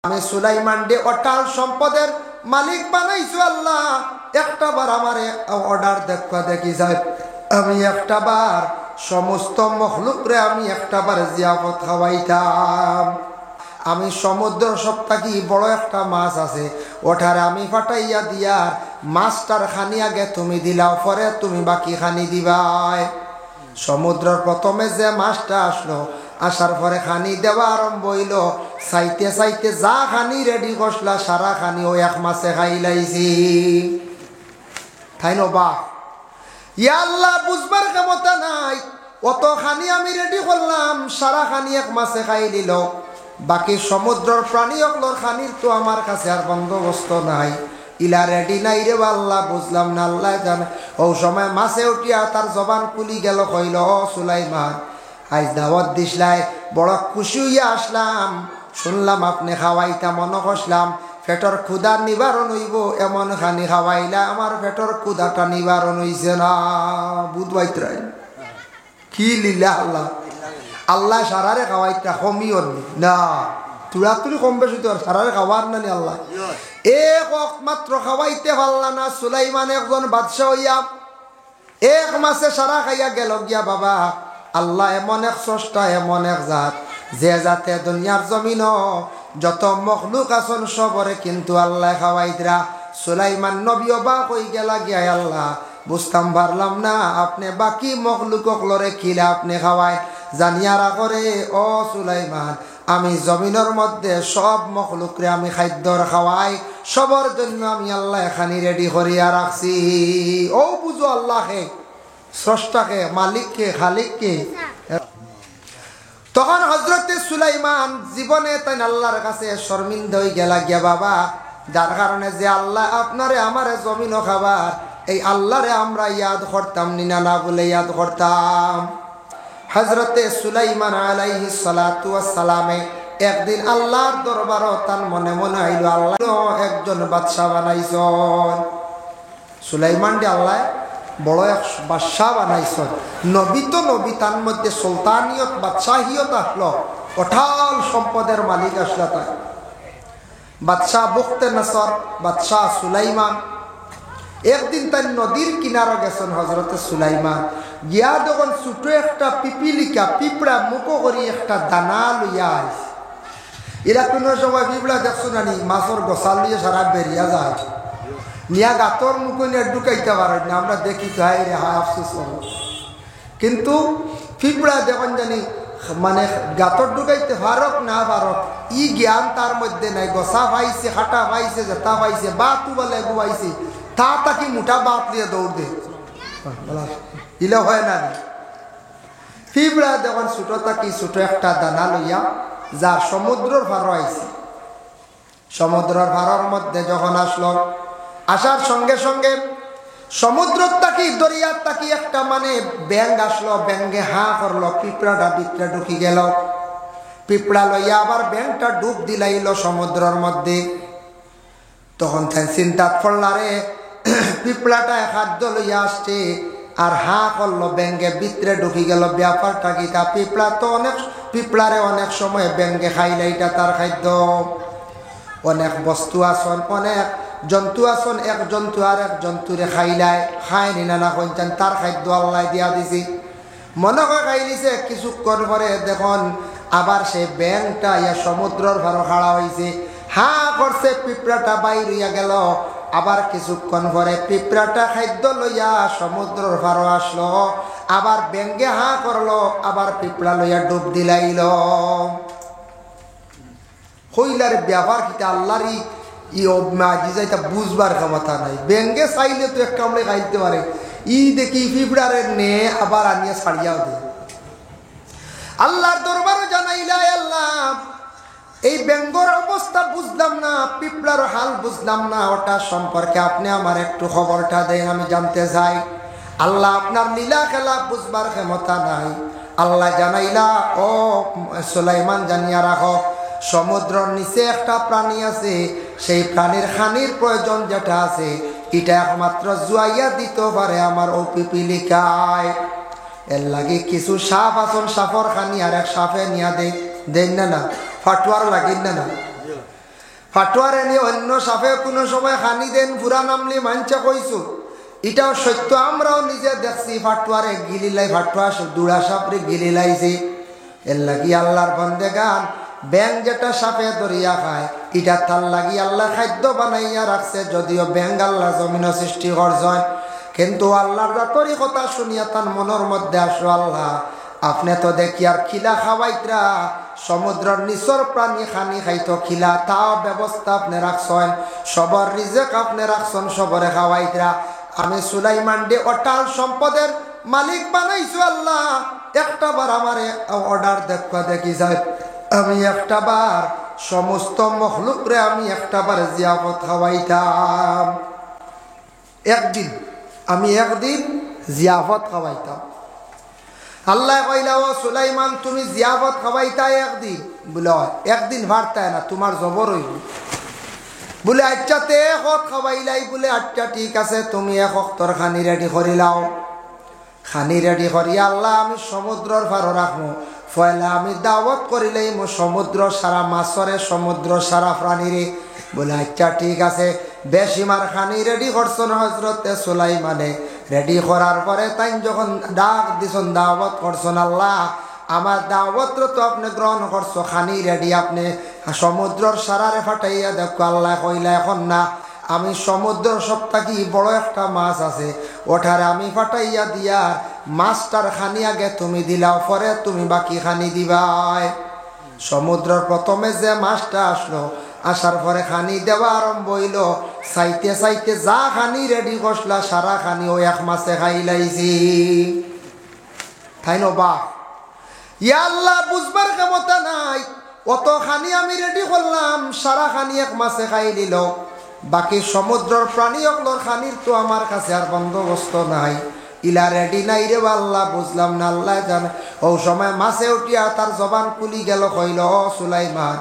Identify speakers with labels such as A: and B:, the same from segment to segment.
A: আমি সুলাইমান ডে অটাল সম্পদের মালিক বানাইছো আল্লাহ। একটা বার আমারে অর্ডার দেখা দেখি যায়, আমি একটা বার সমস্ত মখলুকরে আমি একটা বার জিয়াফত খাওয়াইতাম। আমি সমুদ্র সপ্তাহে বড় একটা মাছ আছে, ওঠারে আমি ফাটাইয়া দিয়ার মাছটার খানি আগে তুমি দিলাও, পরে তুমি বাকি খানি দিবাই। সমুদ্রের প্রথমে যে মাছটা আসলো, আসার পরে খানি দেওয়া আরম্ভ হইল। চাইতে চাইতে যা খানি রেডি করলা সারা খানি ও এক মাসে খাই লাইছি। তাই নবা ইয়া আল্লাহ, বুঝবার ক্ষমতা নাই। অত খানি আমি রেডি করলাম, সারা খানি এক মাসে খাই নিল। বাকি সমুদ্রের প্রাণী অগলোর খানির তো আমার কাছে আর বন্দোবস্ত নাই। ইলা রেডি নাই রে আল্লাহ, বুঝলাম না, আল্লাহ জানে। ও সময় মাছে উঠিয়া তার জবান খুলি গেল, কইল ও সুলাইমান, আজ দাওয়াত দিসলাই, বড় খুশি হইয়া আসলাম। শুনলাম আপনি খাওয়াইতা, মনে করলাম পেটর ক্ষুধার নিবারণ হইব, এমন খানি খাওয়াইলা আমার পেটর ক্ষুধাটা নিবারণ হইছে না। বুধবাইতরাই কি লীলা আল্লাহ। আল্লাহ সারারে খাওয়াইতা কমিও না, তুড়াতুড়ি কম বেশি তো সারারে খাওয়ার নানি আল্লাহ এক মাত্র খাওয়াইতে পারলা না। সুলাইমান একজন বাদশাহ হইয়া এক মাসে সারা খাইয়া গেল গিয়া। বাবা আল্লাহ এমন এক স্রষ্টা, এমন এক জাত, যে জাতে দুনিয়ার জমিন যত মখলুক আছেন সবরে কিন্তু আল্লাহ খাওয়াইতরা। সুলাইমান নবী অবাক হই গেলা গিয়া, আল্লাহ বুঝতাম পারলাম না আপনি বাকি মখলুক লরে খিলা আপনি খাওয়াই। জানিয়ারা করে ও সুলাইমান, আমি জমিনের মধ্যে সব মখলুকরে আমি খাদ্যর খাওয়াই, সবার জন্য আমি আল্লাহ এখানি রেডি করিয়া রাখছি। ও বুঝো আল্লাহকে, স্রষ্টাকে, মালিককে, খালিককে। তখন হযরতে সুলাইমান জীবনে তাই আল্লাহর কাছে শর্মিন্দা হয়ে গেলা গিয়া। বাবা যার কারণে যে আল্লাহ আপনারে আমারে জমিনও খাবার, এই আল্লাহরে আমরা ইয়াদ করতাম নিনা না বলে ইয়াদ করতাম। হযরতে সুলাইমান আলাইহিস সালাতু ওয়াস সালামে একদিন আল্লাহর দরবারও তার মনে মনে হইল, আল্লাহ একজন বাদশা বানাইছেন। সুলাইমান ডে আল্লাহ বড় এক বাদশাহ বানাইছেন। নবী তো নবী, তার মধ্যে সুলতানিয়ত বাদশাহিয়ত আসলো, অঠাল সম্পদের মালিক আসলো। তাই বাদশাহ বুখতে নসর, বাদশাহ সুলাইমান একদিন তাই নদীর কিনারো গেছেন হযরতে সুলাইমান। গিয়া যখন ছোট একটা পিপিলিকা পিঁপড়া মুখো করি একটা দানা লইয়া আইছে। এরা কোনো সময় পিঁপড়া দেখছো না নি, মাছের গোসাল লিয়ে সারা বেরিয়া যায়, নিয়া গাতর মুখে নিয়ে ঢুকাইতে পারে না। আমরা দেখি তো হাই রে হায় আফসোস করো। কিন্তু পিঁপড়া যখন জানি মানে গাতর ঢুকাইতে পারক না পারক, ই জ্ঞান তার মধ্যে নাই। গোসা পাইছে, হাঁটা পাইছে, জেতা পাইছে, বাতু বলে গুয়াইছে, তা তাকে মুঠা বাত দিয়ে দৌড় দে ইলে হয় না। পিঁপড়া যখন ছোট থাকি ছোট একটা দানা লইয়া যার সমুদ্রের ভাড় আইছে, সমুদ্রের ভাড়ার মধ্যে যখন আসলো, আসার সঙ্গে সঙ্গে সমুদ্র তাকি দরিয়ার তাকি একটা মানে ব্যাঙ আসলো, ব্যাঙে হা করলো, পিঁপড়াটা ভিতরে ঢুকি গেল। পিঁপড়া লইয়া আবার ব্যাঙটা ডুব দিলাইল সমুদ্রের মধ্যে। তখন তাই চিন্তা পড়লা রে, পিঁপড়াটা খাদ্য লইয়া আসছে আর হা করলো, ব্যাঙে ভিতরে ঢুকি গেল। ব্যাপারটা কি তা? পিঁপড়া তো অনেক, পিঁপড়ারে অনেক সময় ব্যাঙে খাইলে এটা তার খাদ্য। অনেক বস্তু আসন, অনেক জন্তু আসন, এক জন্তু আর এক জন্তুরে খাইলায়, খায় নিনা না কইতেন তার খাদ্য আল্লাহ দিয়া দিছি। মনে করে খাইলিছে, কিছুক্ষণ পরে দেখুন আবার সে ব্যাঙটা ইয়া সমুদ্রের ভাড়া খাড়া হয়েছে, হা করছে, পিঁপড়াটা বাইর হইয়া গেল। আবার কিছুক্ষণ পরে পিঁপড়াটা খাদ্য লইয়া সমুদ্রের ভাড়া আসলো, আবার ব্যাঙে হা করলো, আবার পিঁপড়া লইয়া ডুব দিলাইল। হইলার ব্যাপার কিটা আল্লাহরই যাইতা বুঝবার ক্ষমতা নাই। ব্যাঙে চাইলে তো এক কামড়ে খাইতে পারে, ই দেখি পিঁপড়ারে নে আবার আনিয়া ছাড়িয়াও দে। আল্লাহর দরবারে জানাইলাই, আল্লাহ এই ব্যাঙর অবস্থা বুঝলাম না, পিঁপড়ার হাল বুঝলাম না, ওটা সম্পর্কে আপনি আমার একটু খবরটা দেন, আমি জানতে চাই। আল্লাহ আপনার লীলা খেলা বুঝবার ক্ষমতা নাই। আল্লাহ জানাইলা, ও সুলাইমান জানিয়া রাখো, সমুদ্রের নিচে একটা প্রাণী আছে, সেই প্রাণীর খানির প্রয়োজন যেটা আছে এটা একমাত্র জুয়াইয়া দিতে পারে আমার ও পিপিলিকায়। এর লাগে কিছু সাপ আসন, সাপর খানি আর এক সাপে নিয়া দেন না, ফাটুয়ার লাগিন না। ফাটুয়ারে নিয়ে অন্য সাপে কোনো সময় খানি দেন পুরা নামলি মানছে কইছো, এটাও সত্য। আমরাও নিজে দেখছি ফাটুয়ারে গিলিলাই, ফাটুয়া দুড়া সাপরে গিলিলাইছি। এর লাগি আল্লাহর বন্দেগান ব্যাং যেটা সাপে দরিয়া খায়, এটা তার লাগি আল্লাহ খাদ্য বানাইয়া রাখছে। যদিও ব্যাং আল্লাহ জমিন সৃষ্টি করছেন, কিন্তু আল্লাহর যতই কথা শুনিয়া তার মনের মধ্যে আসো, আল্লাহ আপনি তো দেখি আর খিলা খাওয়াইতরা, সমুদ্রের নিচর প্রাণী খানি খাইতো খিলা, তাও ব্যবস্থা আপনি রাখছেন। সবার রিজেক আপনি রাখছেন, সবরে খাওয়াইতরা। আমি সুলাইমান ডে অটাল সম্পদের মালিক বানাইছো আল্লাহ। একটা বার আমারে অর্ডার দেখা দেখি যায়, আমি একটা বার সমস্ত মখলুকরে আমি একটা বার জিয়াফত খাওয়াইতাম। একদিন জিয়াফত খাওয়াইতাম। আল্লাহ কইলা, ও সুলাইমান তুমি জিয়াফত খাওয়াইতা একদিন? বলে একদিন ভারতায় না, তোমার জবর হইব। বলে আচ্ছা তে হক খাওয়াইলাই? বলে আচ্ছা ঠিক আছে, তুমি এক তোর খানি রেডি করিলাও। খানি রেডি করি আল্লাহ আমি সমুদ্রের পার রাখবো। ফয়লা আমি দাওয়াত করিলেই সমুদ্র সারা মাছরে, সমুদ্র সারা প্রাণীরে। বলে আচ্ছা ঠিক আছে। বেশিমার খানি রেডি করছেন হজরতে সুলাইমানে। রেডি করার পরে তাই যখন ডাক দিছেন, দাওয়াত করছেন, আল্লাহ আমার দাওয়াত তো আপনি গ্রহণ করছো, খানি রেডি, আপনি সমুদ্রের সারারে ফাটাইয়া দেখো। আল্লাহ কইলা এখন না, আমি সমুদ্রের সপ্তাহে বড় একটা মাছ আছে, ওঠারে আমি ফাটাইয়া দিয়ার মাছটার খানি আগে তুমি দিলাও, পরে তুমি বাকি খানি দিবাই। সমুদ্রের প্রথমে যে মাছটা আসলো, আসার পরে খানি দেওয়া আরম্ভ হইল। চাইতে চাইতে যা খানি রেডি করলা সারা খানি ও এক মাসে খাইলাইছি। তাই বা ইয়া আল্লাহ বুঝবার ক্ষমতা নাই, অত খানি আমি রেডি করলাম, সারা খানি এক মাসে খাই দিল। বাকি সমুদ্রের প্রাণী অকলর খানির তো আমার কাছে আর বন্দোবস্ত নাই, ইলা রেডি নাই রে আল্লাহ, বুঝলাম না। আল্লাহ জানে। ও সময় মাছে উঠিয়া তার জবান খুলি গেল, কইল, ও সুলাইমান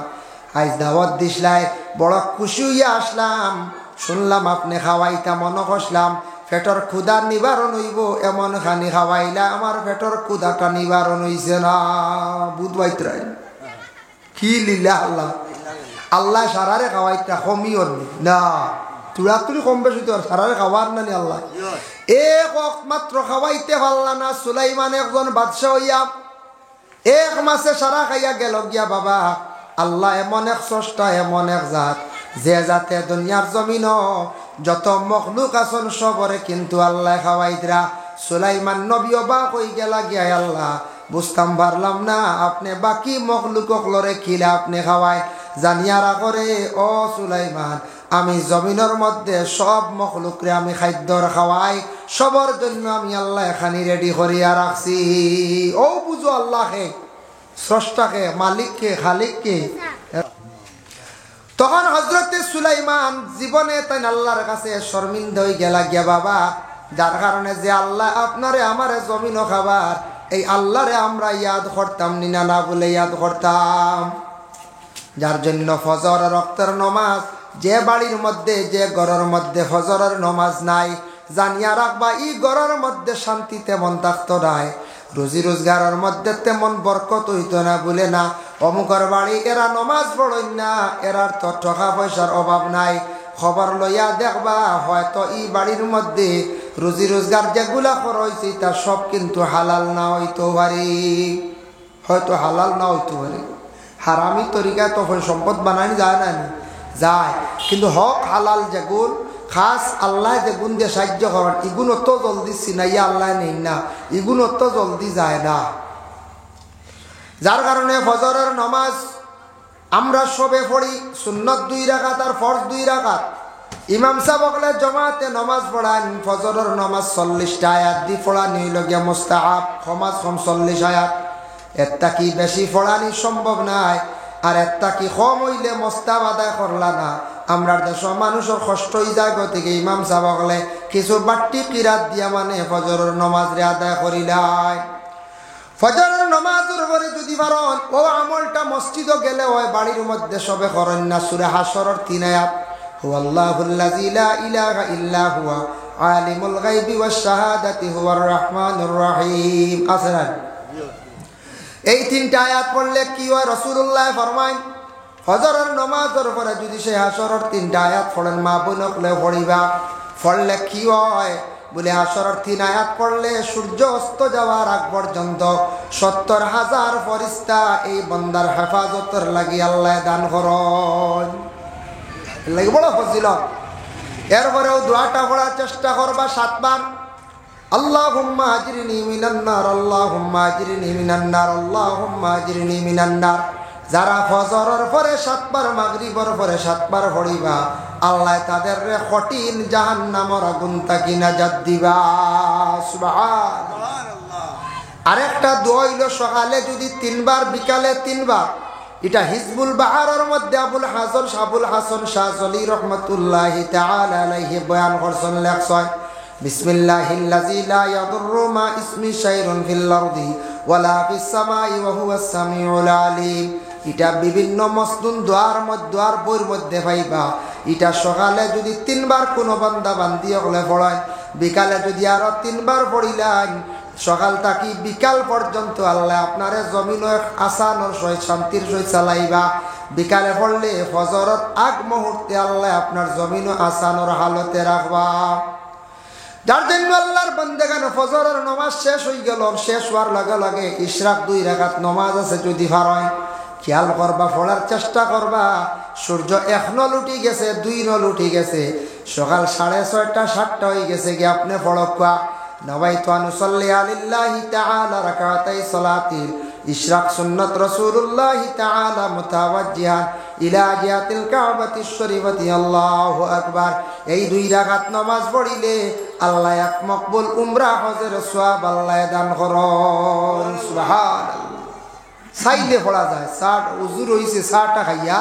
A: আজ দাওয়াত দিসলাই, বড় খুশি হইয়া আসলাম। শুনলাম আপনি খাওয়াইতা, মনে করলাম পেটর ক্ষুধা নিবারণ হইব, এমন খানি খাওয়াইলা আমার পেটর ক্ষুধাটা নিবারণ হইছে না। বুধবাইতরাই কি লীলা আল্লাহ। আল্লাহ সারারে খাওয়াইতা কমি করবি না, তুড়াতুড়ি কম বেশি তো সারারে খাওয়ার নানি আল্লাহ এক মাত্র খাওয়াইতে পারলা না। সুলাইমান একজন বাদশাহ হইয়া এক মাসে সারা খাইয়া গেল গিয়া। বাবা আল্লাহ এমন এক স্রষ্টা, এমন এক জাত, যে জাতে দুনিয়ার জমিন যত মখলুক আছেন সবরে কিন্তু আল্লাহ খাওয়াইতরা। সুলাইমান নবী অবাক হই গেলা গিয়া, আল্লাহ বুঝতাম পারলাম না আপনি বাকি মখলুক লরে খিলা আপনি খাওয়াই। জানিয়ারা করে, ও সুলাইমান আমি জমিনের মধ্যে সব মখলুকরে আমি খাদ্যর খাওয়াই, সবার জন্য আমি আল্লাহ এখানি রেডি করিয়া রাখছি। ও বুঝো আল্লাহকে, স্রষ্টাকে, মালিককে, খালিককে। তখন হজরতে সুলাইমান জীবনে তাই আল্লাহর কাছে শর্মিন্দা হয়ে গেলা গিয়া। বাবা যার কারণে যে আল্লাহ আপনারে আমারে জমিন খাবার, এই আল্লাহরে আমরা ইয়াদ করতাম নিনা না বলে ইয়াদ করতাম। যার জন্য ফজর রক্তের নমাজ, যে বাড়ির মধ্যে যে ঘরের মধ্যে ফজরের নমাজ নাই, জানিয়া রাখবা ই ঘরের মধ্যে শান্তি তেমন থাকতো নাই, রুজি রোজগারের মধ্যে তেমন বরকত হইতো না। বলে না অমুকর বাড়ি এরা নমাজ পড়ই না, এরার তো টাকা পয়সার অভাব নাই। খবর লইয়া দেখবা হয়তো ই বাড়ির মধ্যে রুজি রোজগার যেগুলা খরচ তা সব কিন্তু হালাল না হইতে পারে, হয়তো হালাল না হইতে পারে। হারামি তরিকায় তখন সম্পদ বানানি যায় না, যায়, কিন্তু হক হালাল যেগুন খাস আল্লাহ যেগুন দিয়ে সাহায্য করেন, এগুন অত জলদি চিনাইয়া আল্লাহ নেই না, এগুন অত জলদি যায় না। যার কারণে ফজরের নমাজ আমরা সবে পড়ি, সুন্নত 2 রাকাত আর ফরজ 2 রাকাত। ইমাম সাহেব বলে জমাতে নমাজ পড়ান, ফজরের নমাজ 40টা আয়াত দি পড়ানি হইল গিয়া মুস্তাহাব, সমাজ কম 40 আয়াত। একটা কি বেশি পড়ানি সম্ভব নাই, আর একটা কি কম হইলে মোস্তাব আদায় করলা না। আমরা দেশের মানুষের কষ্ট হয়ে যায়, গতিকে ইমাম সাহেব বলে কিছু বাট্টি কিরাত দিয়া মানে ফজরের নমাজ রে আদায় করিলাই। ফজরের নমাজের পরে যদি পারেন ও আমলটা মসজিদও গেলে হয়, বাড়ির মধ্যে সবে করেন না। সূরা হাশরের 3 আয়াত, হুয়াল্লাহুল্লাযী লা ইলাহা ইল্লা হুয়া আলিমুল গায়বি ওয়াশ শাহাদাতি হুয়ার রহমানুর রহিম। আসেন এই 3টা আয়াত পড়লে কি হয়? রাসূলুল্লাহ ফরমায় ফজরের নমাজের পরে যদি সে আসরের 3টা আয়াত পড়েন মা বোনকলে পড়িবা পড়লে কি হয় বলে আসরের 3 আয়াত পড়লে সূর্য অস্ত যাওয়ার আগ পর্যন্ত 70,000 ফেরেশতা এই বান্দার হেফাজতের লাগি আল্লাহ দান করেন। লাগি বড় ফজিলত। এরপরেও দোয়াটা পড়ার চেষ্টা করবা 7 বার। আল্লাহুম্মা আজরিনি মিনান নার, আল্লাহুম্মা আজরিনি মিনান নার, আল্লাহুম্মা আজরিনি মিনান নার। যারা ফজরের পরে 7 বার, মাগরিবের পরে 7 বার পড়িবা আল্লাহ তাদের কঠিন জাহান্নামের আগুন থেকে নাজাত দিবা। সুবহানাল্লাহ। আরেকটা দোয়া হইল সকালে যদি 3 বার, বিকালে 3 বার। এটা হিজবুল বাহারের মধ্যে আবুল হাসান শাহজলি রহমতুল্লাহি তাআলা আলাইহি বয়ান করছেন। লেখছেন বিসমিল্লাহিল্লাযী লা ইয়াদুররু মা ইসমি শাইউন ফিল আরদি ওয়ালা ফিস সামাই ওয়া হুয়াস সামিউল আলিম। এটা বিভিন্ন মসনুন দোয়ার বইয়ের মধ্যে পাইবা। এটা সকালে যদি 3 বার কোনো বান্দা বান্দি হলে পড়ায়, বিকালে যদি আরো 3 বার পড়িলেন, সকাল থাকি বিকাল পর্যন্ত আল্লাহ আপনারে জমিন আসানোর সহিত শান্তির সহিত চালাইবা। বিকালে পড়লে ফজরের আগ মুহূর্তে আল্লাহ আপনার জমিন আসানোর হালতে রাখবা। যার জন্য আল্লাহর বান্দাগান ফজরের নামাজ শেষ হয়ে গেল, শেষ হওয়ার লগে লগে ইশরাক 2 রাকাত নামাজ আছে যদি পারেন খেয়াল করবা, পড়ার চেষ্টা করবা। সূর্য 1 নল উঠি গেছে, 2 নল উঠি গেছে, সকাল 6:30 7টা হয়ে গেছে কি আপনি পড়বা নওয়াইতু আন উসাল্লি আলিল্লাহি তাআলা রাকাতাই সালাতিল ইশরাক সুন্নাত রাসূলুল্লাহি তাআলা মুতাওয়াজ্জিহান ইলা জিহাতিল কাবাতিশ শরীফাতি আল্লাহু আকবার। এই 2 রাকাত নামাজ পড়িলে আল্লাহ এক মকবুল উমরা হজের সওয়াব আল্লাহ দান করেন। সুবহানাল্লাহ। চাইলে পড়া যায়, উজুর হইছে 6টা খাইয়া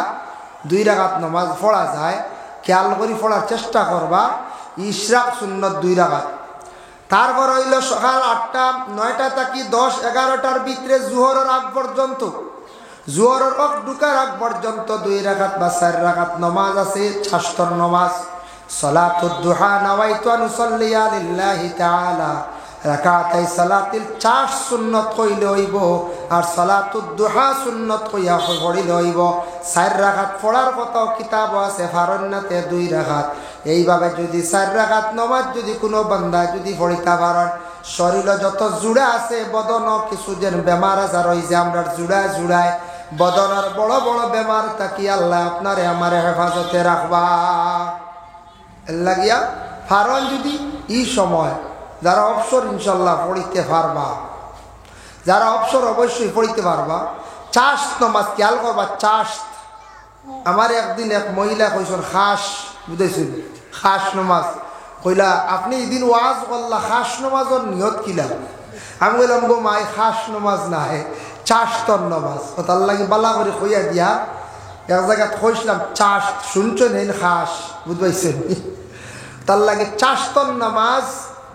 A: 2 রাকাত নামাজ পড়া যায়। খেয়াল করে পড়ার চেষ্টা করবা। ইশরাক সুন্নাত 2 রাকাত। তারপর হইল সকাল 8টা 9টা থেকে 10 11টার ভিতরে জোহরের আগ পর্যন্ত, জোহরের আগ ঢুকার আগ পর্যন্ত 2 রাকাত বা 4 রাকাত নামাজ আছে। ছাস্তর নামাজ সালাতুদ দুহা নাওয়াইতু আন উসাল্লি লিল্লাহি তাআলা রাকাতাই সালাতিল 4 সুন্নাত কইলে হইব, আর সালাতুদ দুহা সুন্নাত কইয়া পড়িলে হইব। 4 রাকাত পড়ার কত কিতাব আছে, ফারন্নাতে 2 রাকাত। এইভাবে যদি 4 রাকাত নামাজ যদি কোনো বান্দা যদি পড়িতে পারেন, শরীরে যত জুড়া আছে বদন কিছু যেন বেমার আজার হইছে আমরা জুড়ায় বদনের বড় বড় বেমার থাকি আল্লাহ আপনারে আমারে হেফাজতে রাখবা। লাগিয়া ফারন যদি এই সময় যারা অবসর ইনশাল্লাহ পড়িতে পারবা, যারা অবসর অবশ্যই পড়িতে পারবা। চাষ নামাজ খেয়াল করবা। চাষ আমার একদিন এক মহিলা কইসন খাস বুঝাইছিল, খাস নামাজ কইলা আপনি এদিন ওয়াজ করলা খাস নামাজের নিয়ত কিলা? আমি বললাম গো মাই খাস নামাজ না হে চাষতর নামাজ। ও তার লাগে বালা করে কইয়া দিয়া এক জায়গায় কইসলাম চাষ শুনছেন হেন খাস বুঝবাইছেন, তার লাগে চাষতর নামাজ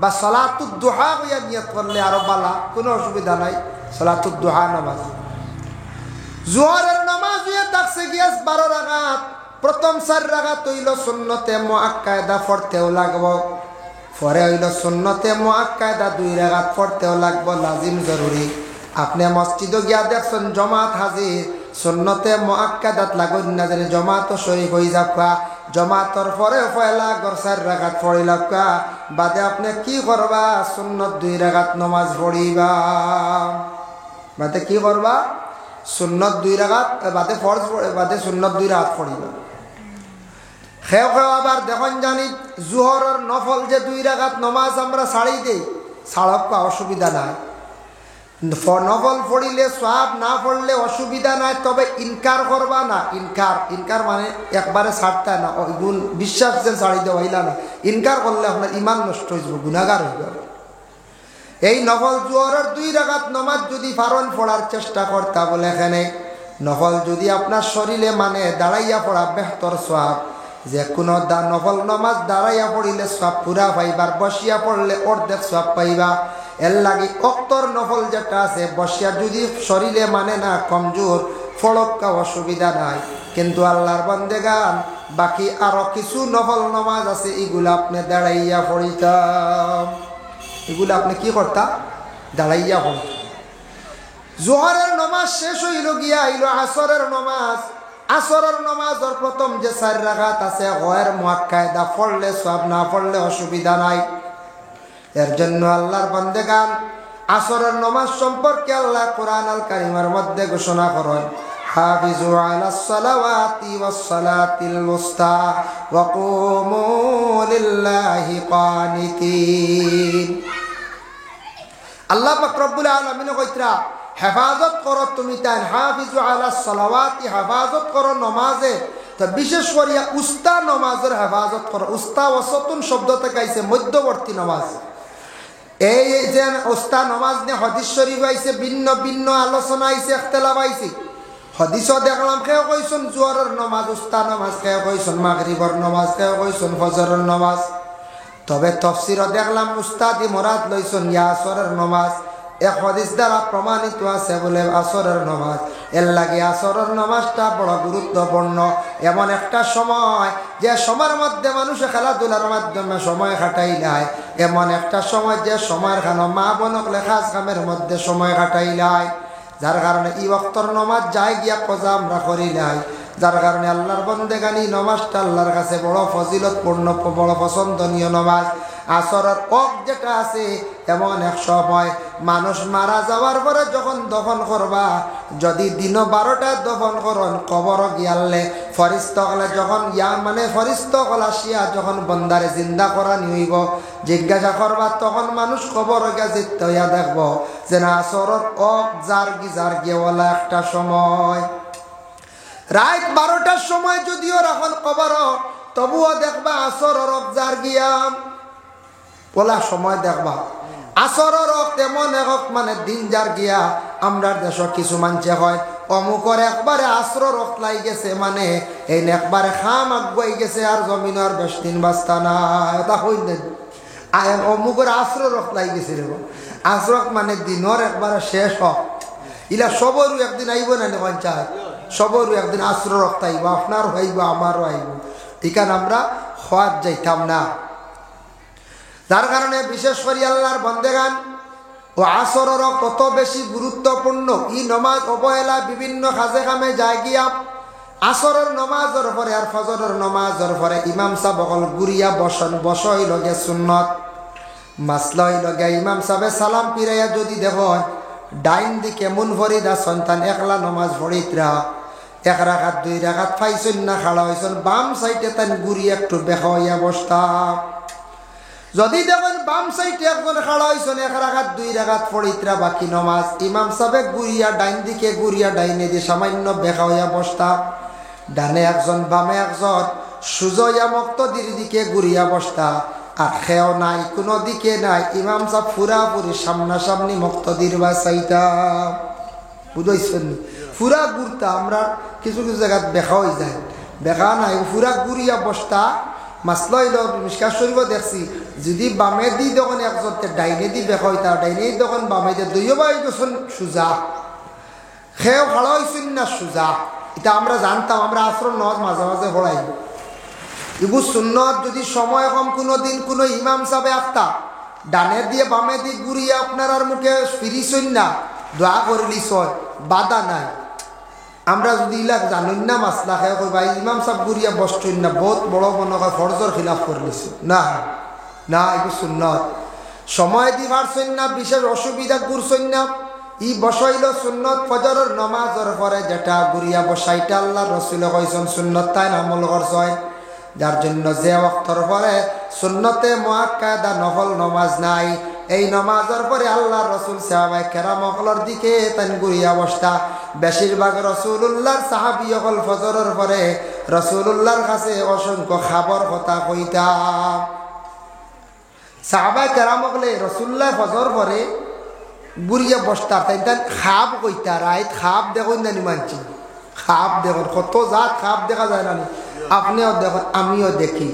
A: বা সালাতুদ দুহা হইয়া নিয়ত করলে আরো বালা, কোনো অসুবিধা নাই। সালাতুদ দুহা নামাজ জোহরের নামাজ হইয়া থাকছে গিয়াস 12 রাকাত। প্রথম 4 রাকাত হইল সুন্নতে মুআক্কাদা পড়তেও লাগব, পরে হইল সুন্নতে মুআক্কাদা 2 রাকাত পড়তেও লাগব, লাজিম জরুরি। আপনি মসজিদে গিয়া দেখছেন জমাত হাজির, সুন্নতে মুআক্কাদাত লাগুন না জানি জমাত শরীক হই যাবা। জমাতর পরে পয়লা গর 4 রাকাত পড়িলাকা, বাদে আপনি কি করবা? সুন্নত 2 রাকাত নামাজ পড়িবা। বাদে কি করবা? সুন্নত 2 রাকাত বাদে ফরজ বাদে সুন্নত 2 রাকাত পড়িবা। খেও আবার দেখুন জানি জোহরের নফল যে 2 রাকাত নামাজ আমরা ছাড়ি দেই, ছাড়বা অসুবিধা নাই। নফল পড়িলে সওয়াব, না পড়লে অসুবিধা নাই, তবে ইনকার করবা না। ইনকার মানে একবারে ছাড়তে না, বিশ্বাস যে ছাড়ি দেওয়া হইলা না। ইনকার করলে আপনার ইমান নষ্ট হয়ে যাবে, গুনাহগার হয়ে যাবে। এই নফল জোহরের 2 রাকাত নামাজ যদি পারেন পড়ার চেষ্টা করতে বলে এখানে নফল যদি আপনার শরীরে মানে দাঁড়াইয়া পড়া বেহতর সওয়াব। যে কোনো নফল নামাজ দাঁড়াইয়া পড়িলে সওয়াব পুরা পাইবার, বসিয়া পড়লে অর্ধেক সওয়াব পাইবা। এর লাগে অক্তর নফল যেটা আছে বসিয়া যদি শরীরে মানে না কমজোর ফড়ক্কা অসুবিধা নাই, কিন্তু আল্লাহর বান্দেগান বাকি আরো কিছু নফল নামাজ আছে এগুলো আপনি দাঁড়াইয়া পড়িতাম, এগুলো আপনি কি করতা? দাঁড়াইয়া পড়িতাম। জোহরের নামাজ শেষ হইল গিয়া আইল আসরের নামাজ। আসরের নামাজের প্রথম যে 4 রাকাত আছে গয়ের মুআক্কাদা পড়লে সওয়াব, না পড়লে অসুবিধা নাই। এর জন্য আল্লাহর বান্দাগান আসরের নামাজ সম্পর্কে আল্লাহ কোরআন আল কারীমের মধ্যে ঘোষণা করেন, হাফিজু আলাস সালাওয়াতি ওয়াস সালাতিল উস্তা ওয়া কুমু লিল্লাহি কানিতিন। আল্লাহ পাক রব্বুল আলামিন কইতরা হেফাজত করো তুমি তাই, হাফিজু আলাস সালাওয়াতি, হেফাজত করো নমাজে। তো বিশেষ করিয়া উস্তা নমাজের হেফাজত করো। উস্তা ওয়াসতুন শব্দ থেকে আইছে মধ্যবর্তী নমাজ। এই যে উস্তা নমাজ নিয়ে হাদিস শরীফ আইছে, ভিন্ন ভিন্ন আলোচনা আইছে, ইখতিলাফ আইছে। হাদিসও দেখলাম কেউ কইছেন জোহরের নমাজ উস্তা নমাজ, কেউ কইছেন মাগরিবের নমাজ, কেউ কইছেন ফজরের নমাজ। তবে তাফসীরও দেখলাম উস্তাদি মুরাদ লইছেন ইয়া আসরের নমাজ। এক হাদিস দ্বারা প্রমাণিত আছে বলে আসরের নামাজ। এর লাগে আসরের নামাজটা বড় গুরুত্বপূর্ণ। এমন একটা সময় যে সময়ের মধ্যে মানুষ খেলাধুলার মাধ্যমে সময় কাটাইলায়, এমন একটা সময় যে সময়ের খানো মা বোনকলে খাস কামের মধ্যে সময় কাটাইলায়, যার কারণে এই ওয়াক্তর নামাজ যাই গিয়া কজা আমরা করিলাই। যার কারণে আল্লাহর বন্দেগানি নামাজটা আল্লাহর কাছে বড় ফজিলতপূর্ণ, বড় পছন্দনীয় নামাজ। আসরের ওক যেটা আছে, এমন এক সময় মানুষ মারা যাওয়ার পরে যখন দফন করবা, যদি দিন 12টায় দফন করন কবর গিয়ালে ফরিস্তকলে যখন ফরিস্তকল আসিয়া যখন বন্দারে জিন্দা করা নিইব জিজ্ঞাসা করবা, তখন মানুষ কবর গেছে তৈয়া দেখব যে না আসরের ওক জার্গি ওলা একটা সময়। রাত 12টার সময় যদিও রাখন কবর, তবুও দেখবা আসরের ওক জার্গিয়াম বলা সময় দেখবা। আসরের রক্ত এমন এক দিন যার গিয়া আমরা দেশ কিছু মানছে হয় অমুকর একবারে আসর রক্ত লাই গেছে, এই একবারে খাম আগুয়াই গেছে আর জমিনের বেশ দিন বাস্তা না এটা হইল অমুকর আসর রক্ত লাই গেছে রে। আসরক দিনের একবারে শেষ হোক। ইলা সবরও একদিন আইব না পঞ্চায়েত, সবরও একদিন আসর রক্ত আইব, আপনারও আইব আমারও আইব। এখানে আমরা খোয়াত যাইতাম না। যার কারণে বিশেষ করে আল্লাহর বন্দেগান ও আসরের কত বেশি গুরুত্বপূর্ণ। ই নমাজ অবহেলা বিভিন্ন কাজে কামে যায় গিয়া আসরের নমাজের পরে আর ফজরের নমাজের পরে ইমাম সাহেব অকল গুরিয়া বসই লগে সুন্নত মাসলাই লগে ইমাম সাহেব সালাম পিরাইয়া যদি দেখ ডাইন দিকে মন ভরিদা সন্তান একলা নমাজ ভরিতরা 1 রাকাত 2 রাকাত পাইছেন না খাড়া হয়েছেন, বাম সাইডে তাই গুড়ি একটু বেখা হইয়া বসতা। যদি দেখেন বাম সাইডে একজন খাড়া হয়েছেন 1 রাকাত 2 রাকাত পড়িতরা বাকি নমাজ, ইমাম সাহেব গুড়িয়া ডাইন দিকে গুড়িয়া ডাইনে দিয়ে সামান্য বেখা হইয়া বসতা। ডানে একজন বামে একজন সুজয়া মুক্তদির দিকে গুড়িয়া বসতা। আর খেও নাই, কোনো দিকে নাই, ইমাম সাহেব পুরাপুরি সামনাসামনি মুক্তদির বা চাইতা বুঝাইছেন পুরা ঘুরতা। আমরা কিছু কিছু জায়গায় বেখা হয়ে যায়, বেখা নাই পুরা গুড়িয়া বসতা। মাসলাই মিশকাত শরীফ দেখছি যদি বামে দি তখন একজন ডাইনে দি বেখা হইতা, ডাইনে তখন বামে দিয়ে দুইও বাই গেছেন সুজা, খেও খাড়া হয়েছেন না সুজা। এটা আমরা জানতাম, আমরা আসর নজ মাঝে মাঝে পড়াই। এগুলো সুন্নত যদি সময় কম কোনো দিন কোনো ইমাম সাহেব আঁকতা ডানে দিয়ে বামে দিয়ে ঘুরিয়ে আপনার আর মুখে ফিরিছেন না দোয়া করলি সয় বাধা নাই। আমরা যদি ইলাক জানুন না মাসলা খেয়ে কইবা ইমাম সাহেব ঘুরিয়া বসছেন না, বহুত বড় মনে হয় ফরজর খিলাফ করলিস না, না এগুলো সুন্নত। সময় দি পারছেন না, বিশেষ অসুবিধা ঘুরছেন না, ই বসাইল সুন্নত ফজরের নমাজের পরে যেটা ঘুরিয়া বসাইটা আল্লাহ রসুল কইছেন সুন্নত তাই আমল করছেন। যার জন্য যে ওয়াক্তর পরে সুন্নতে মুআক্কাদা নফল নমাজ নাই, এই নমাজের পরে আল্লাহ রসুল সাহাবায়ে কেরাম সকলের দিকে তান ঘুরিয়া বসতা। বেশিরভাগ রসুল্লাহর সাহাবী সকল ফজরের পরে রসুল্লাহর কাছে অসংখ্য খাবার কথা কইতা। সাহাবায়ে কেরাম সকলে রসুল্লাহ ফজর পরে ঘুরিয়া বসতা, তাই তান খাব কইতা। রাইত খাব দেখুন না মানছি, খাব দেখুন কত জাত খাব দেখা যায় না, আপনিও দেখুন আমিও দেখি।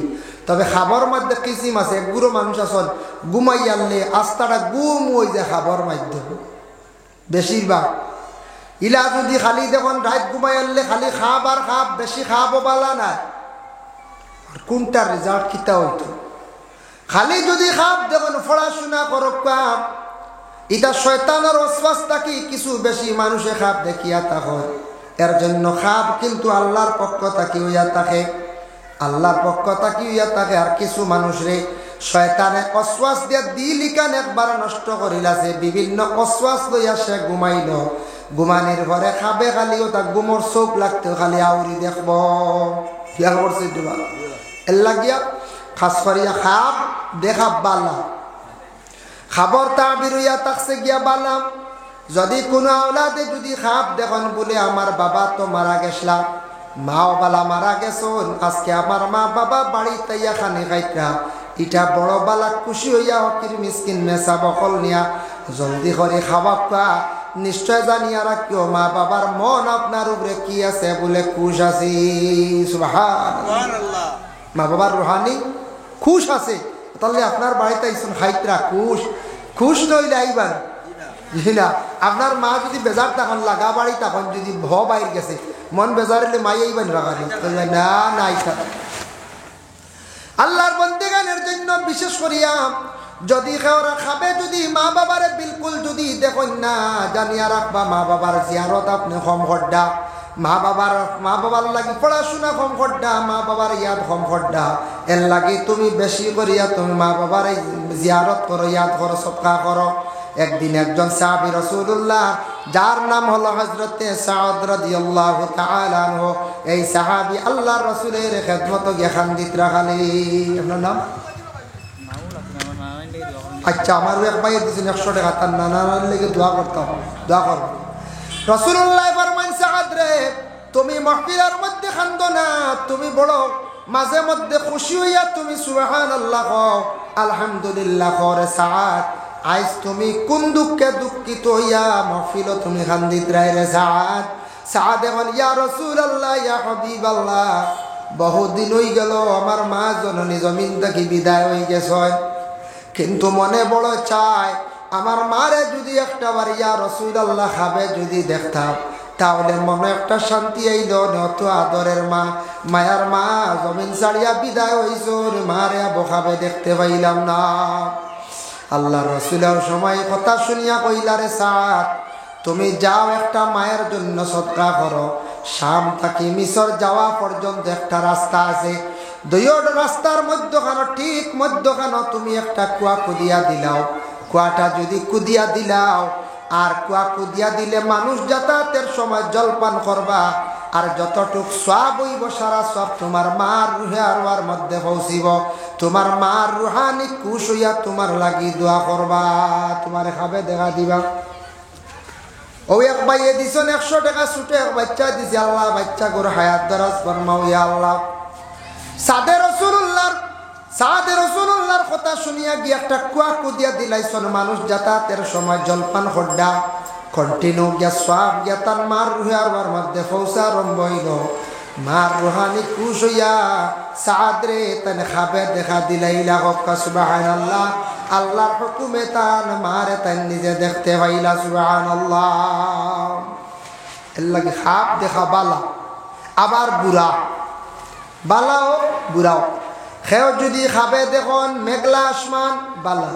A: তবে খাবার মধ্যে কিসিম আছে, একগুলো মানুষ আসল ঘুমাই আনলে আস্তাটা গুম হয়ে যায় খাবার মাধ্যমে বেশিরভাগ। ইলা যদি খালি দেখুন রাত ঘুমাই আনলে খালি খাব আর খাব, বেশি খাবো পালা না, কোনটার রেজাল্ট কিতা হইতো। খালি যদি খাব দেখুন পড়াশোনা করক কাম, এটা শয়তানের ওয়াসওয়াস থাকি কিছু বেশি মানুষে খাব দেখিয়া তা হয়। এর জন্য খাপ কিন্তু আল্লাহর পক্ষ থেকে হইয়া থাকে, আল্লাহর পক্ষ থেকে হইয়া থাকে। আর কিছু মানুষ রে শয়তানে অশ্বাস দিয়া দিল ইকান একবার নষ্ট করিলাছে, বিভিন্ন অশ্বাস লইয়া সে ঘুমাইল, ঘুমানির ঘরে খাবে খালিও তার ঘুমোর চোখ লাগতে খালি আউরি দেখব। খেয়াল করছে এর লাগিয়া খাস করিয়া খাপ দেখা বালা, খাবর তাবির হইয়া থাকছে গিয়া বালা। যদি কোনো আওলাদে যদি খাপ দেখুন বলে আমার বাবা তো মারা গেছলা, মাও বালা মারা গেছন, আজকে আমার মা বাবা বাড়িতে ইয়া খানি খাইতরা, ইটা বড় বালা খুশি হইয়া হকির মিসকিন মেসা বকল নিয়া জলদি করে খাওয়া খা। নিশ্চয় জানিয়া রাখিও মা বাবার মন আপনার উপরে কি আছে বলে খুশ আছে। সুবহানাল্লাহ, মা বাবার রুহানি খুশ আছে, তাহলে আপনার বাড়িতে আইসুন খাইতরা খুশ, খুশ নইলে আইবার না। আপনার মা যদি বেজার তখন লাগা বাড়ি তখন যদি ভ বাইর গেছে মন বেজারিলে মাই আইবেন রাখানি না নাই। আল্লাহর বন্দেগানের জন্য বিশেষ করিয়া যদি কেউরা খাবে, যদি মা বাবারে বিলকুল যদি দেখুন না, জানিয়া রাখবা মা বাবার জিয়ারত আপনি কম করডা, মা বাবার লাগি পড়াশোনা কম করডা, মা বাবার ইয়াদ কম করডা। এর লাগি তুমি বেশি করিয়া তুমি মা বাবার জিয়ারত করো, ইয়াদ করো, সদকা করো। একদিন একজন সাহাবী রাসূলুল্লাহ, যার নাম হলো হযরতে সাদ রাদিয়াল্লাহু তাআলা আনহু, এই সাহাবী আল্লাহর রাসূলের খেদমত গিয়া খান্দিত রাখালি। আপনার নাম? আচ্ছা, আমার এক ভাই দিয়েছেন 100 টাকা, তার নানার লেগে দোয়া করতাম, দোয়া করো। রাসূলুল্লাহ ফরমান, সাদ রে তুমি মাহফিলের মধ্যে খান্দো না, তুমি বড় মাঝে মধ্যে খুশি হইয়া তুমি সুবহানাল্লাহ কও, আলহামদুলিল্লাহ করে। সাদ আজ তুমি কোন দুঃখে দুঃখিত হইয়া মাহফিল তুমি খান্দিত রাইরে? সাদ সাদ বল, ইয়া রাসূলুল্লাহ, ইয়া হাবিবাল্লাহ, বহুদিন হই গেল আমার মা জননী জমিন থেকে বিদায় হয়ে গেছে, কিন্তু মনে বড় চায় আমার মারে যদি একটা বার ইয়া রাসূলুল্লাহ খাবে যদি দেখতাম, তাহলে মনে একটা শান্তি আইল। নত আদরের মা, মায়ার মা জমিন ছাড়িয়া বিদায় হইছ, মারে বখাবে দেখতে পাইলাম না। আল্লাহ রাসূলের সময় কথা শুনিয়া কইলা, রে সাদ তুমি যাও একটা মায়ের জন্য সদকা করো। শাম থেকে মিশর যাওয়া পর্যন্ত একটা রাস্তা আছে, দুইটা রাস্তার মধ্যখানে ঠিক মধ্যখানে তুমি একটা কুয়া কুদিয়া দিলাও। কুয়াটা যদি কুদিয়া দিলাও, আর কুয়া কুদিয়া দিলে মানুষ যাতায়াতের সময় জলপান করবা, আর যতটুক সওয়াব হইব সারা সব তোমার মার রুহে আরওয়ার মধ্যে পৌঁছিব। তোমার মার রুহানি খুশ হইয়া তোমার লাগি দোয়া করবা, তোমার খাবে দেখা দিবা। ও এক ভাইয়ে দিছেন 100 টাকা, ছুটে এক বাচ্চা দিছে, আল্লাহ বাচ্চা করে হায়াত দারাজ ফরমাও ইয়া আল্লাহ। সাদে রাসূলুল্লাহর কথা শুনিয়া গিয়ে একটা কুয়া কুদিয়া দিলাইছেন, মানুষ যাতায়াতের সময় জলপান খড্ডা কন্টিনিউ গিয়া সওয়াব গিয়া তার মার রুহে আরওয়ার মধ্যে পৌঁছা আরম্ভ হইল। মার রুহানি খুশ হইয়া সাদ রে তান খাবে দেখা দিলাইলা। সুবহানাল্লাহ, আল্লাহর হুকুমে তান মারে তান নিজে দেখতে পাইলা। সুবহানাল্লাহ, এর লাগি খাপ দেখা বালা, আবার বুড়া বালাও বুড়াও। খেও যদি খাবে দেখুন মেঘলা আসমান বালা,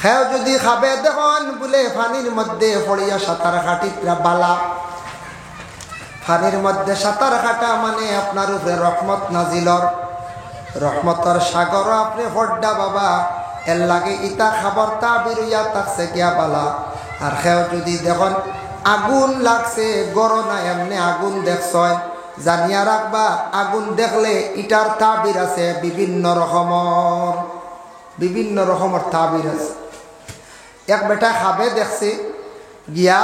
A: খেও যদি খাবে দেখুন বলে পানির মধ্যে পড়িয়া সাঁতার কাটিতরা বালা। পানির মধ্যে সাঁতার কাটা মানে আপনার উপরে রহমত নাজিলর, রহমতর সাগর আপনি ফড্ডা বাবা। এর লাগে ইতা খাবার তা বেরোইয়া থাকছে গিয়া বালা। আর খেও যদি দেখুন আগুন লাগছে, গরম না এমনি আগুন দেখছ, জানিয়া রাখবা আগুন দেখলে ইটার তাবির আছে বিভিন্ন রকমের তাবির আছে। এক বেটা খাবে দেখছে গিয়া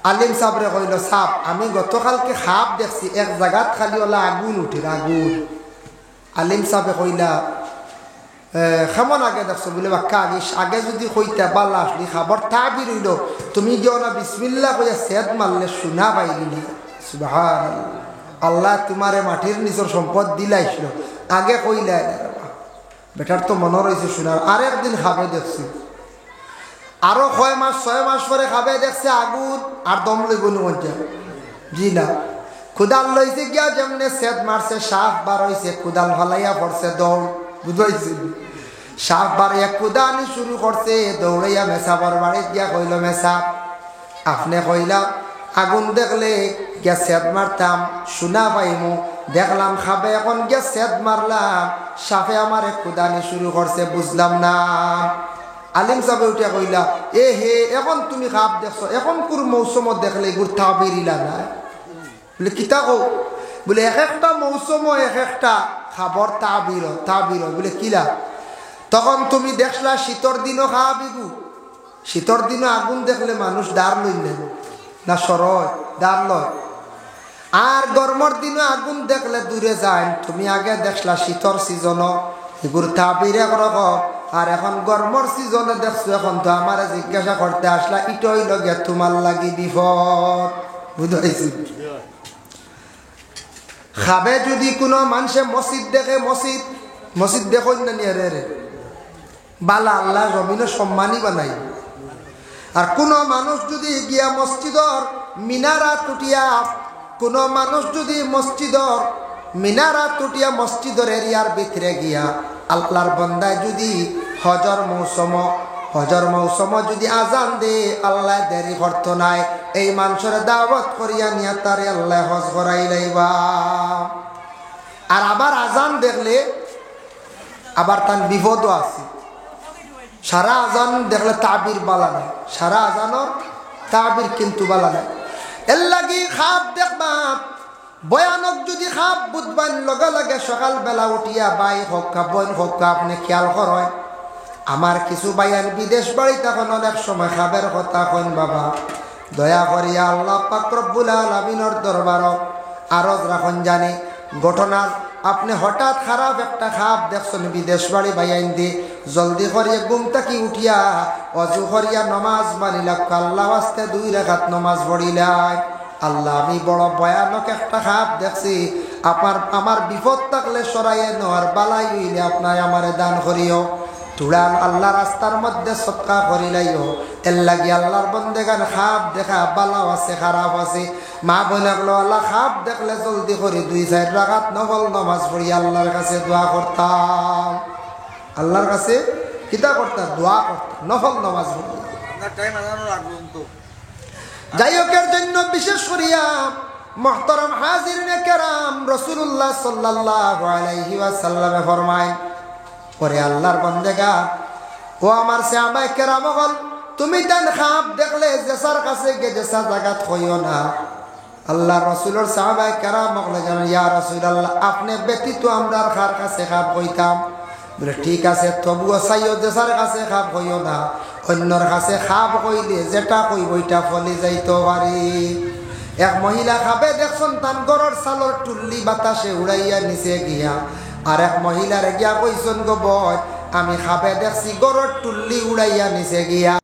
A: আলিম সাবরে কইল, সাপ আমি গতকালকে খাপ দেখছি এক জায়গাত খালি ওলা আগুন উঠির আগুন। আলিম সাহেবে কইলা, কেমন আগে দেখছো বলে? বাক্কা আগে যদি কইতা বাল্লা আসলি খাবার তাবির হইল, তুমি গিয়েও না বিসমিল্লাহ কইয়া সেদ মারলে শোনা পাইলি না। সুবহানাল্লাহ, আল্লাহ তোমারে মাটির নিচর সম্পদ দিলাইছিল, আগে কইলা বেটার তো মনে রয়েছে শোনার। আর একদিন খাবে দেখছি, আরো 6 মাস পরে খাবে দেখছে আগুন, আর দম লইব না জি না। খুদাল লইছে গিয়া যেমনে সেদ মারছে, সাপ বার হইছে, খুদাল ফালাইয়া পড়ছে দৌড়, বুঝাইছে সাপ বাড়িয়া খুদানি শুরু করছে, দৌড়াইয়া মেসাবর বাড়িত গিয়া কইল, মেসা আপনি কইলা আগুন দেখলে গ্যাস সেদ মারতাম শোনা পাইমু, দেখলাম খাবে এখন গ্যাস সেদ মারলাম সাপে আমারে কুদানি শুরু করছে, বুঝলাম না। আলিম সাহেব উঠিয়া কইলা, এ হে এখন তুমি খাপ দেখছো, এখন কোন মৌসুমত দেখলে এগুলো তাবিরিলা না? বলে কিতা কও? বলে এক একটা মৌসুম এক একটা খাবার তাবির বলে কিলা? তখন তুমি দেখলা শীতর দিনও খাওয়াবিগু, শীতর দিনও আগুন দেখলে মানুষ দাঁড় লইলেন না সরয় দাঁড় লয়, আর গরমের দিনও আগুন দেখলে দূরে যায়। তুমি আগে দেখলা শীতর সিজনও এগুলো তাবির একরকম, আর এখন গরমের সিজনে দেখছো, এখন তো আমার জিজ্ঞাসা করতে আসলা ইটই লগে তোমার লাগি বিপদ, বুঝাইছি? খাবে যদি কোনো মানুষে মসজিদ দেখে, মসজিদ দেখো না নিয়ে রে বালা আল্লাহ জমিনে সম্মানই বানাই। আর কোন মানুষ যদি গিয়া মসজিদর মিনারা টুটিয়া, কোন মানুষ যদি মসজিদর মিনারা টুটিয়া মসজিদর এরিয়ার ভিতরে গিয়া আল্লাহর বান্দায় যদি হজর মৌসুম যদি আজান দে, আল্লাহ দেরি করত নাই, এই মানুষের দাওয়াত করিয়া নিয়া তারে আল্লাহ হজ করাই লাইবা। আর আবার আজান দেখলে আবার তার বিপদও আছে। সারা আজান দেখলে তাবির বালা নাই, সারা আজানোর তাবির কিন্তু বালা নাই। এর লাগি খাপ দেখবা ভয়ানক যদি খাপ বুধবার লগে লগে সকালবেলা উঠিয়া বাই হকা বোন হকা আপনি খেয়াল করেন। আমার কিছু বাইয়ান বিদেশ বাড়ি তখন অনেক সময় খাবের কথা কইন, বাবা দয়া করিয়া আল্লাহ পাক রব্বুল আলামিনের দরবার আরজ রাখুন। জানি ঘটনার আপনি হঠাৎ খারাপ একটা খাপ দেখছেন বিদেশ বাড়ি বাইয়াইন দি, জলদি করিয়া ঘুম থাকি উঠিয়া অজু করিয়া নমাজ মানিলাম, আল্লাহ আস্তে 2 রাকাত নমাজ পড়িলাই। আল্লাহ আমি বড় ভয়ানক একটা খাপ দেখছি, আমার বিপদ থাকলে সরাইয়ে নেওয়ার বালাই হইলে আপনার আমারে দান করিও, তুড়াল আল্লাহ রাস্তার মধ্যে সৎকা করিলাইও। এর লাগি আল্লাহর বন্দেগান খাপ দেখা বালাও আছে খারাপ আছে। মা বোনগুলো আল্লাহ খাপ দেখলে জলদি করে 2-4 রাকাত নফল নামাজ পড়ি আল্লাহর কাছে দোয়া করতাম, আল্লাহর কাছে কিতা করতাম দোয়া করতাম, নফল নামাজ পড়ি। যাই হোক, এর জন্য বিশেষ করিয়া মুহতারাম হাজিরিনে কেরাম রাসূলুল্লাহ সাল্লাল্লাহু আলাইহি ওয়াসাল্লামে ফরমায়, পরে আল্লাহর বান্দেগা ও আমার সাহাবায়ে কেরাম হল, তুমি দেন খাপ দেখলে জেসার কাছে গে জেসা জায়গাত হইও না। আল্লাহ রাসূলের সাহাবায়ে কেরাম বলে জানেন, ইয়া রাসূলুল্লাহ আপনি ব্যতীত আমরা কার কাছে খাপ হইতাম? বলে ঠিক আছে, তবুও চাইও জেসার কাছে খাপ হইও না, অন্যর কাছে খাপ কইলে যেটা কইব ওইটা ফলি যাইতে পারি। এক মহিলা খাবে দেখছেন তান গরর সালর টুল্লি বাতাসে উড়াইয়া নিচে গিয়া, আর এক মহিলার গিয়া কইছেন গো বয় আমি খাবে দেখছি গরর টুল্লি উড়াইয়া নিচে গিয়া।